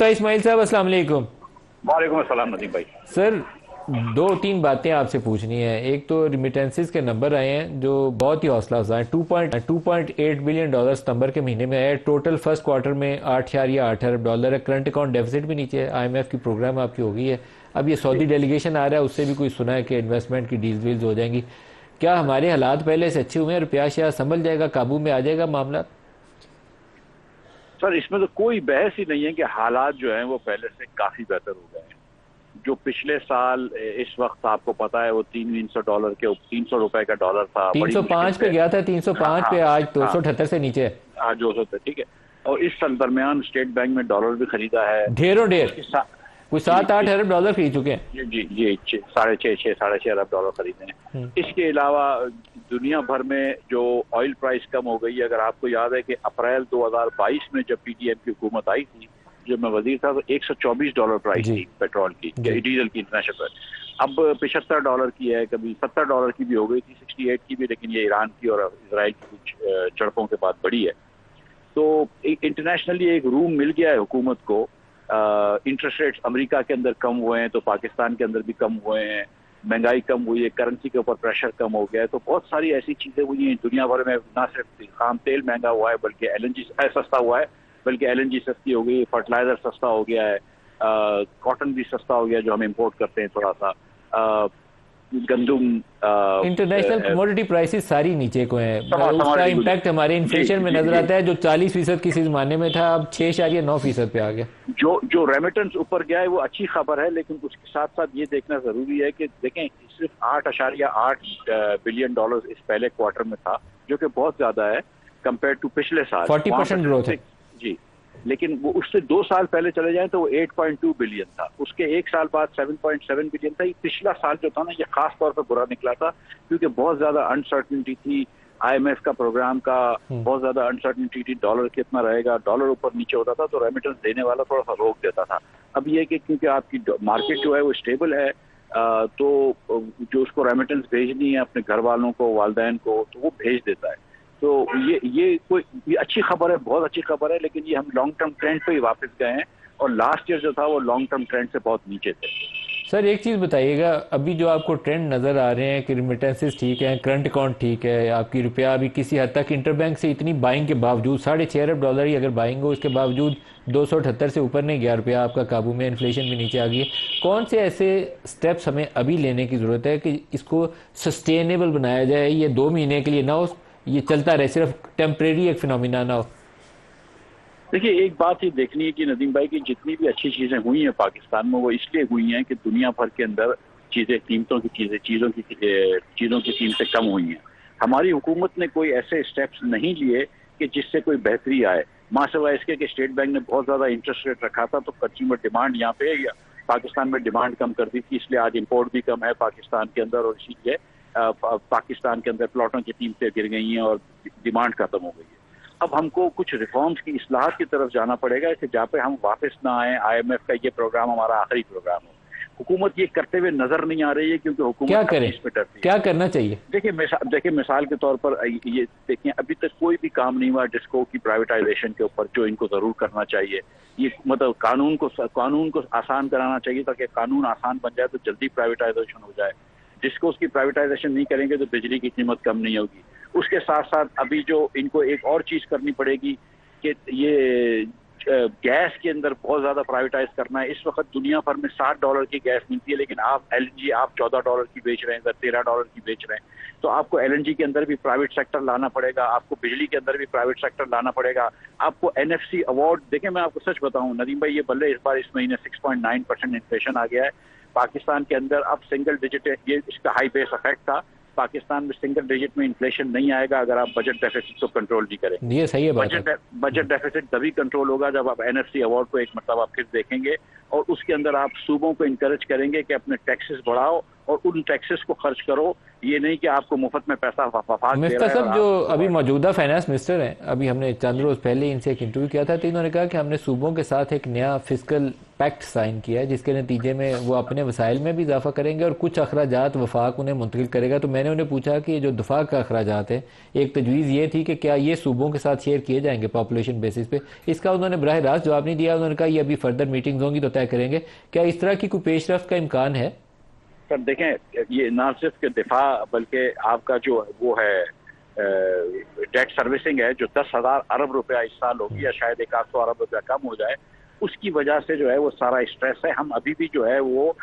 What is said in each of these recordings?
तो इस्माइल साहब अस्सलाम वालेकुम। वालेकुम अस्सलाम नदीम भाई। सर, दो तीन बातें आपसे पूछनी है। एक तो रिमिटेंसेस के नंबर आए हैं जो बहुत ही हौसला अफजा है। 2.8 बिलियन डॉलर सितंबर के महीने में आया। टोटल फर्स्ट क्वार्टर में 8 अरब डॉलर है। करंट अकाउंट डेफिसिट भी नीचे है। आईएमएफ की प्रोग्राम आपकी हो गई है। अब ये सऊदी डेलीगेशन आ रहा है, उससे भी कोई सुना है कि इन्वेस्टमेंट की डील्स वील्स हो जाएंगी। क्या हमारे हालात पहले से अच्छे हुए हैं? रुपया शया संभल जाएगा, काबू में आ जाएगा मामला? सर, इसमें तो कोई बहस ही नहीं है कि हालात जो हैं वो पहले से काफी बेहतर हो गए हैं। जो पिछले साल इस वक्त आपको पता है वो $300 के $300 का डॉलर था, बड़ी मुश्किल 305 पे से। गया था, हाँ 305 हाँ पे, आज हाँ 278 से नीचे है। हाँ, जो होता है ठीक है। और इस साल दरमियान स्टेट बैंक में डॉलर भी खरीदा है। ढेरों ढेर, उसके साथ कोई जी 7-8 जी अरब डॉलर खरीद चुके हैं। जी जी जी साढ़े छः अरब डॉलर खरीदे हैं। इसके अलावा दुनिया भर में जो ऑयल प्राइस कम हो गई है, अगर आपको याद है कि अप्रैल 2022 में जब पीडीएम की हुकूमत आई थी, जब मैं वजीर था, तो $124 प्राइस जी थी पेट्रोल की, जी। डीजल की इंटरनेशनल प्राइस। अब $75 की है, कभी $70 की भी हो गई थी, 68 की भी, लेकिन ये ईरान की और इसराइल की कुछ झड़पों के बाद बढ़ी है। तो इंटरनेशनली एक रूम मिल गया है हुकूमत को। इंटरेस्ट रेट्स अमेरिका के अंदर कम हुए हैं तो पाकिस्तान के अंदर भी कम हुए हैं। महंगाई कम हुई है, करेंसी के ऊपर प्रेशर कम हो गया है। तो बहुत सारी ऐसी चीजें हुई हैं दुनिया भर में। ना सिर्फ खाम तेल महंगा हुआ है बल्कि एलएनजी सस्ता हुआ है, बल्कि एलएनजी सस्ती हो गई, फर्टिलाइजर सस्ता हो गया है, कॉटन भी सस्ता हो गया जो हम इंपोर्ट करते हैं थोड़ा सा, गंदुम, इंटरनेशनल कमोडिटी प्राइसेस सारी नीचे को हैं। उसका इम्पैक्ट हमारे जी इन्फ्लेशन में जी नजर जी। आता है, जो 40% किसी जमाने में था अब 6.9% पे आ गया। जो जो रेमिटेंस ऊपर गया है वो अच्छी खबर है, लेकिन उसके साथ साथ ये देखना जरूरी है कि देखें, सिर्फ 8.8 बिलियन डॉलर इस पहले क्वार्टर में था, जो कि बहुत ज्यादा है कंपेयर टू पिछले साल। 40% ग्रोथ है। जी, लेकिन वो उससे 2 साल पहले चले जाएं तो वो 8.2 बिलियन था। उसके एक साल बाद 7.7 बिलियन था। ये पिछला साल जो था ना, ये खास तौर पर बुरा निकला था क्योंकि बहुत ज्यादा अनसर्टनिटी थी। आईएमएफ का प्रोग्राम का बहुत ज्यादा अनसर्टनिटी थी, डॉलर कितना रहेगा, डॉलर ऊपर नीचे होता था तो रेमिटेंस देने वाला थोड़ा सा रोक देता था। अब ये कि क्योंकि आपकी मार्केट जो है वो स्टेबल है, तो जो उसको रेमिटेंस भेजनी है अपने घर वालों को, वालदैन को, तो वो भेज देता है। तो ये अच्छी खबर है, बहुत अच्छी खबर है, लेकिन ये हम लॉन्ग टर्म ट्रेंड पे ही वापस गए हैं और लास्ट ईयर जो था वो लॉन्ग टर्म ट्रेंड से बहुत नीचे थे। सर, एक चीज़ बताइएगा, अभी जो आपको ट्रेंड नज़र आ रहे हैं कि रिमिटेंसेस ठीक है, करंट अकाउंट ठीक है, आपकी रुपया अभी किसी हद तक इंटरबैंक से इतनी बाइंग के बावजूद 6.5 अरब डॉलर ही अगर बाइंग हो, उसके बावजूद 278 से ऊपर नहीं गया रुपया आपका काबू में, इन्फ्लेशन भी नीचे आ गई है। कौन से ऐसे स्टेप्स हमें अभी लेने की ज़रूरत है कि इसको सस्टेनेबल बनाया जाए? ये 2 महीने के लिए ना हो, ये चलता रहे, सिर्फ टेम्परेरी एक फिनोमिना ना हो। देखिए, एक बात ये देखनी है कि नदीम भाई की जितनी भी अच्छी चीजें हुई हैं पाकिस्तान में, वो इसलिए हुई हैं कि दुनिया भर के अंदर चीजों की कीमतें कम हुई हैं। हमारी हुकूमत ने कोई ऐसे स्टेप्स नहीं लिए कि जिससे कोई बेहतरी आए। मासिवा इसके कि स्टेट बैंक ने बहुत ज्यादा इंटरेस्ट रेट रखा था तो कंज्यूमर डिमांड यहाँ पे पाकिस्तान में डिमांड कम कर दी थी, इसलिए आज इम्पोर्ट भी कम है पाकिस्तान के अंदर, और इसीलिए पाकिस्तान के अंदर प्लॉटों की कीमतें गिर गई हैं और डिमांड खत्म हो गई है। अब हमको कुछ रिफॉर्म्स की इस्लाहत की तरफ जाना पड़ेगा कि जहाँ पे हम वापस ना आए, आईएमएफ का ये प्रोग्राम हमारा आखिरी प्रोग्राम हो। हुकूमत ये करते हुए नजर नहीं आ रही है क्योंकि क्या हुकूमत करें, इसमें डरती है। क्या करना चाहिए? देखिए मिसाल के तौर पर ये देखिए, अभी तक कोई भी काम नहीं हुआ डिस्को की प्राइवेटाइजेशन के ऊपर, जो इनको जरूर करना चाहिए। ये मतलब कानून को आसान कराना चाहिए ताकि कानून आसान बन जाए तो जल्दी प्राइवेटाइजेशन हो जाए। डिस्कोस की प्राइवेटाइजेशन नहीं करेंगे तो बिजली की कीमत कम नहीं होगी। उसके साथ साथ अभी जो इनको एक और चीज करनी पड़ेगी कि ये गैस के अंदर बहुत ज्यादा प्राइवेटाइज करना है। इस वक्त दुनिया भर में $60 की गैस मिलती है, लेकिन आप एलएनजी आप $14 की बेच रहे हैं, इधर $13 की बेच रहे हैं। तो आपको एलएनजी के अंदर भी प्राइवेट सेक्टर लाना पड़ेगा, आपको बिजली के अंदर भी प्राइवेट सेक्टर लाना पड़ेगा। आपको एनएफसी अवार्ड, देखिए मैं आपको सच बताऊं नदीम भाई, ये बल्ले इस बार इस महीने 6.9% इन्फ्लेशन आ गया है पाकिस्तान के अंदर। अब सिंगल डिजिट, ये इसका हाई बेस इफेक्ट था। पाकिस्तान में सिंगल डिजिट में इन्फ्लेशन नहीं आएगा अगर आप बजट डेफिसिट को कंट्रोल नहीं करेंगे। ये सही है बात है। बजट डेफिसिट तभी कंट्रोल होगा जब आप एनएफसी अवार्ड को एक मतलब आप फिर देखेंगे और उसके अंदर आप सूबों को इनकरेज करेंगे कि अपने टैक्सेस बढ़ाओ और उन टैक्सेस को खर्च करो। ये नहीं कि आपको मुफ्त में पैसा वफाक दे मिफ्ता रहा है। साहब, जो अभी मौजूदा फाइनेंस मिनिस्टर हैं, अभी हमने चंद रोज पहले इनसे एक इंटरव्यू किया था, तो इन्होंने कहा कि हमने सूबों के साथ एक नया फिस्कल पैक्ट साइन किया है जिसके नतीजे में वो अपने वसाइल में भी इजाफा करेंगे और कुछ अखराजात वफाक उन्हें मुंतकिल करेगा। तो मैंने उन्हें पूछा कि जो दफा का अखराजात है, एक तजवीज़ ये थी कि क्या ये सूबों के साथ शेयर किए जाएंगे पॉपुलेशन बेसिस पे। इसका उन्होंने बराह रास्त जवाब नहीं दिया। उन्होंने कहा ये अभी फर्दर मीटिंग्स होंगी तो तय करेंगे। क्या इस तरह की कोई पेशरफ्त का इम्कान है? सर देखें, ये ना सिर्फ के दिफा बल्कि आपका जो वो है डेट सर्विसिंग है जो 10,000 अरब रुपया इस साल होगी या शायद 100 अरब रुपया कम हो जाए, उसकी वजह से जो है वो सारा स्ट्रेस है। हम अभी भी जो है वो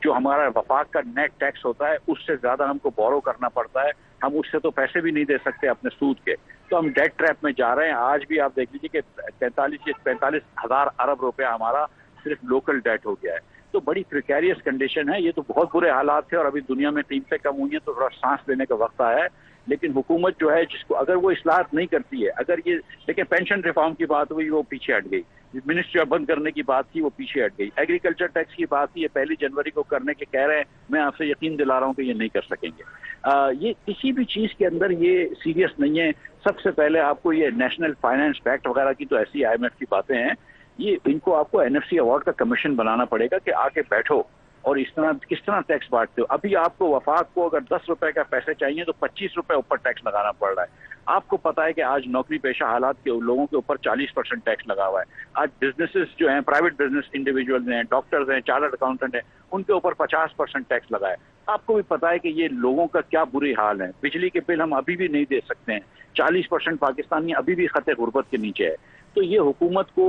जो हमारा वफाक का नेट टैक्स होता है उससे ज्यादा हमको बोरो करना पड़ता है। हम उससे तो पैसे भी नहीं दे सकते अपने सूद के, तो हम डेट ट्रैप में जा रहे हैं। आज भी आप देख लीजिए कि 45,000 अरब रुपया हमारा सिर्फ लोकल डेट हो गया है। तो बड़ी प्रिकेरियस कंडीशन है। ये तो बहुत बुरे हालात थे और अभी दुनिया में कीमतें कम हुई हैं तो थोड़ा सांस लेने का वक्त आया है। लेकिन हुकूमत जो है जिसको अगर वो इस्लाहत नहीं करती है, अगर ये देखिए पेंशन रिफॉर्म की बात हुई वो पीछे हट गई, मिनिस्ट्री बंद करने की बात थी वो पीछे हट गई, एग्रीकल्चर टैक्स की बात थी ये 1 जनवरी को करने के कह रहे हैं। मैं आपसे यकीन दिला रहा हूँ कि ये नहीं कर सकेंगे। ये किसी भी चीज के अंदर ये सीरियस नहीं है। सबसे पहले आपको ये नेशनल फाइनेंस पैक्ट वगैरह की तो ऐसी IMF की बातें हैं, ये इनको आपको NFC अवार्ड का कमीशन बनाना पड़ेगा कि आके बैठो और इस तरह किस तरह टैक्स बांटते हो। अभी आपको वफाक को अगर 10 रुपए का पैसे चाहिए तो 25 रुपए ऊपर टैक्स लगाना पड़ रहा है। आपको पता है कि आज नौकरी पेशा हालात के लोगों के ऊपर 40% टैक्स लगा हुआ है। आज बिजनेसेस जो हैं, प्राइवेट बिजनेस इंडिविजुअल हैं, डॉक्टर्स हैं, चार्टर्ड अकाउंटेंट हैं, उनके ऊपर 50% टैक्स लगा है। आपको भी पता है कि ये लोगों का क्या बुरी हाल है। बिजली के बिल हम अभी भी नहीं दे सकते हैं। 40% पाकिस्तानी अभी भी खतरे गुर्बत के नीचे है। तो ये हुकूमत को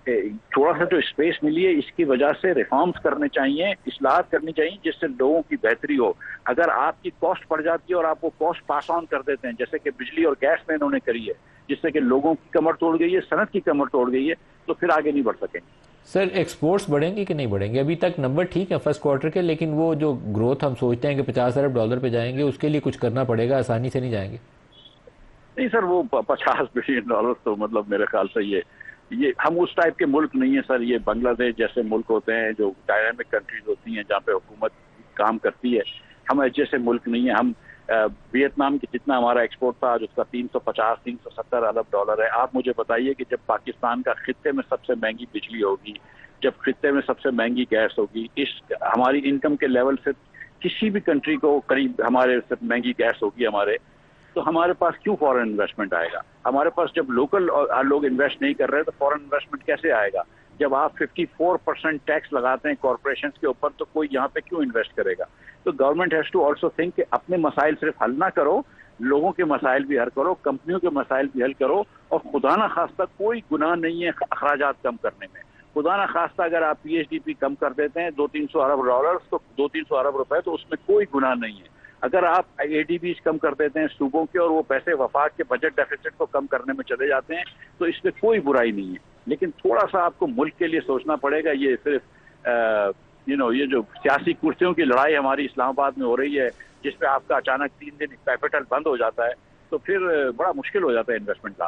थोड़ा सा जो स्पेस मिली है इसकी वजह से रिफॉर्म्स करने चाहिए, इस्लाहत करनी चाहिए जिससे लोगों की बेहतरी हो। अगर आपकी कॉस्ट बढ़ जाती है और आप वो कॉस्ट पास ऑन कर देते हैं जैसे कि बिजली और गैस में इन्होंने करी है, जिससे कि लोगों की कमर तोड़ गई है, सनत की कमर तोड़ गई है, तो फिर आगे नहीं बढ़ सकेंगे। सर एक्सपोर्ट्स बढ़ेंगे कि नहीं बढ़ेंगे? अभी तक नंबर ठीक है फर्स्ट क्वार्टर के, लेकिन वो जो ग्रोथ हम सोचते हैं कि 50 अरब डॉलर पे जाएंगे, उसके लिए कुछ करना पड़ेगा, आसानी से नहीं जाएंगे। नहीं सर, वो 50 बिलियन डॉलर तो मतलब मेरे ख्याल से ये हम उस टाइप के मुल्क नहीं है सर। ये बांग्लादेश जैसे मुल्क होते हैं जो डायनामिक कंट्रीज होती हैं जहाँ पे हुकूमत काम करती है। हम जैसे मुल्क नहीं है। हम वियतनाम की जितना हमारा एक्सपोर्ट था आज उसका 350-370 अरब डॉलर है। आप मुझे बताइए कि जब पाकिस्तान का खित्ते में सबसे महंगी बिजली होगी, जब खित्ते में सबसे महंगी गैस होगी, इस हमारी इनकम के लेवल से किसी भी कंट्री को करीब हमारे से महंगी गैस होगी हमारे, तो हमारे पास क्यों फॉरेन इन्वेस्टमेंट आएगा? हमारे पास जब लोकल लोग इन्वेस्ट नहीं कर रहे तो फॉरेन इन्वेस्टमेंट कैसे आएगा? जब आप 54% टैक्स लगाते हैं कॉर्पोरेशन के ऊपर तो कोई यहाँ पे क्यों इन्वेस्ट करेगा? तो government has to also think कि अपने मसाइल सिर्फ हल ना करो, लोगों के मसाइल भी हल करो, कंपनियों के मसाइल भी हल करो। और खुदा ना खास्ता कोई गुनाह नहीं है अखराजात कम करने में। खुदा ना खास्ता अगर आप PHDP कम कर देते हैं 200-300 अरब डॉलर तो 200-300 अरब रुपए, तो उसमें कोई गुनाह नहीं है। अगर आप ADBs कम कर देते हैं सूबों के और वो पैसे वफाक के बजट डेफिसिट को कम करने में चले जाते हैं तो इसमें कोई बुराई नहीं है। लेकिन थोड़ा सा आपको मुल्क के लिए सोचना पड़ेगा। ये सिर्फ ये जो सियासी कुर्सियों की लड़ाई हमारी इस्लामाबाद में हो रही है जिसपे आपका अचानक 3 दिन कैपिटल बंद हो जाता है तो फिर बड़ा मुश्किल हो जाता है इन्वेस्टमेंट लाना।